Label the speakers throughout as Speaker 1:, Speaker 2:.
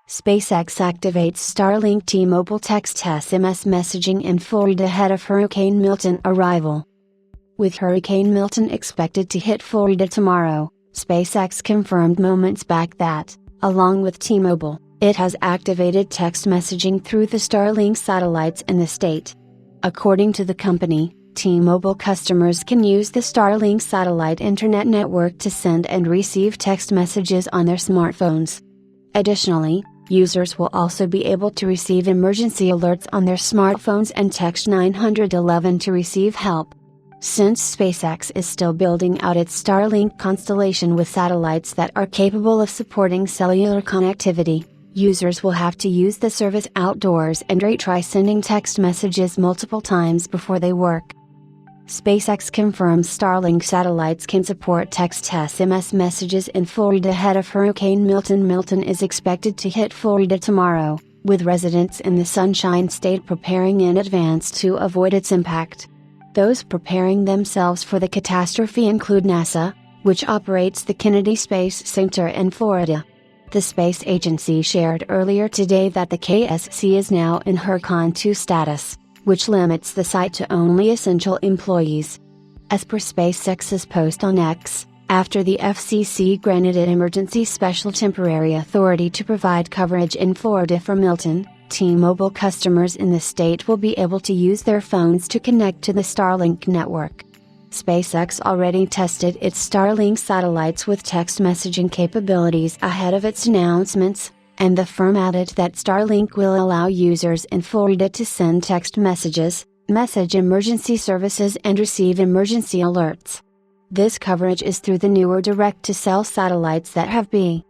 Speaker 1: SpaceX activates Starlink. T-Mobile text SMS messaging in Florida ahead of Hurricane Milton arrival. With Hurricane Milton expected to hit Florida tomorrow, SpaceX confirmed moments back that, along with T-Mobile, it has activated text messaging through the Starlink satellites in the state. According to the company, T-Mobile customers can use the Starlink satellite internet network to send and receive text messages on their smartphones. Additionally, users will also be able to receive emergency alerts on their smartphones and text 911 to receive help. Since SpaceX is still building out its Starlink constellation with satellites that are capable of supporting cellular connectivity, users will have to use the service outdoors and retry sending text messages multiple times before they work. SpaceX confirms Starlink satellites can support text SMS messages in Florida ahead of Hurricane Milton. Milton is expected to hit Florida tomorrow, with residents in the Sunshine State preparing in advance to avoid its impact. Those preparing themselves for the catastrophe include NASA, which operates the Kennedy Space Center in Florida. The space agency shared earlier today that the KSC is now in Hurricane 2 status, which limits the site to only essential employees. As per SpaceX's post on X, after the FCC granted it emergency special temporary authority to provide coverage in Florida for Milton, T-Mobile customers in the state will be able to use their phones to connect to the Starlink network. SpaceX already tested its Starlink satellites with text messaging capabilities ahead of its announcements, and the firm added that Starlink will allow users in Florida to send text messages, message emergency services and receive emergency alerts. This coverage is through the newer direct-to-cell satellites that have been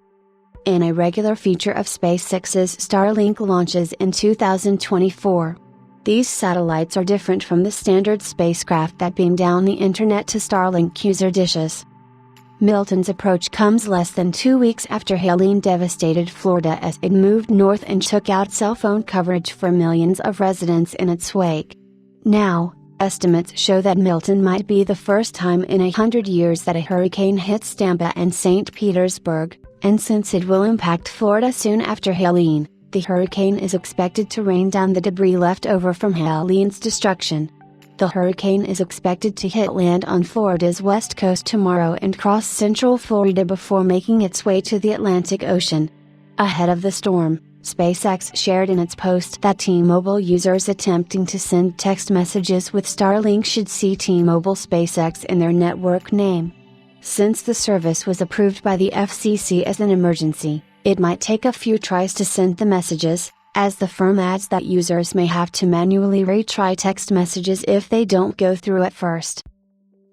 Speaker 1: a regular feature of SpaceX's Starlink launches in 2024. These satellites are different from the standard spacecraft that beam down the internet to Starlink user dishes. Milton's approach comes less than 2 weeks after Helene devastated Florida as it moved north and took out cell phone coverage for millions of residents in its wake. Now, estimates show that Milton might be the first time in 100 years that a hurricane hits Tampa and St. Petersburg, and since it will impact Florida soon after Helene, the hurricane is expected to rain down the debris left over from Helene's destruction. The hurricane is expected to hit land on Florida's west coast tomorrow and cross central Florida before making its way to the Atlantic Ocean. Ahead of the storm, SpaceX shared in its post that T-Mobile users attempting to send text messages with Starlink should see T-Mobile SpaceX in their network name. Since the service was approved by the FCC as an emergency, it might take a few tries to send the messages, as the firm adds that users may have to manually retry text messages if they don't go through at first.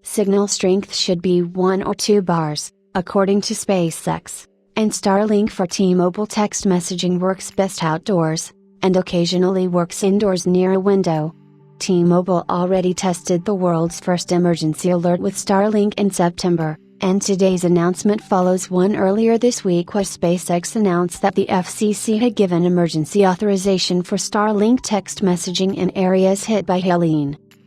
Speaker 1: Signal strength should be 1 or 2 bars, according to SpaceX, and Starlink for T-Mobile text messaging works best outdoors, and occasionally works indoors near a window. T-Mobile already tested the world's first emergency alert with Starlink in September, and today's announcement follows one earlier this week where SpaceX announced that the FCC had given emergency authorization for Starlink text messaging in areas hit by Helene.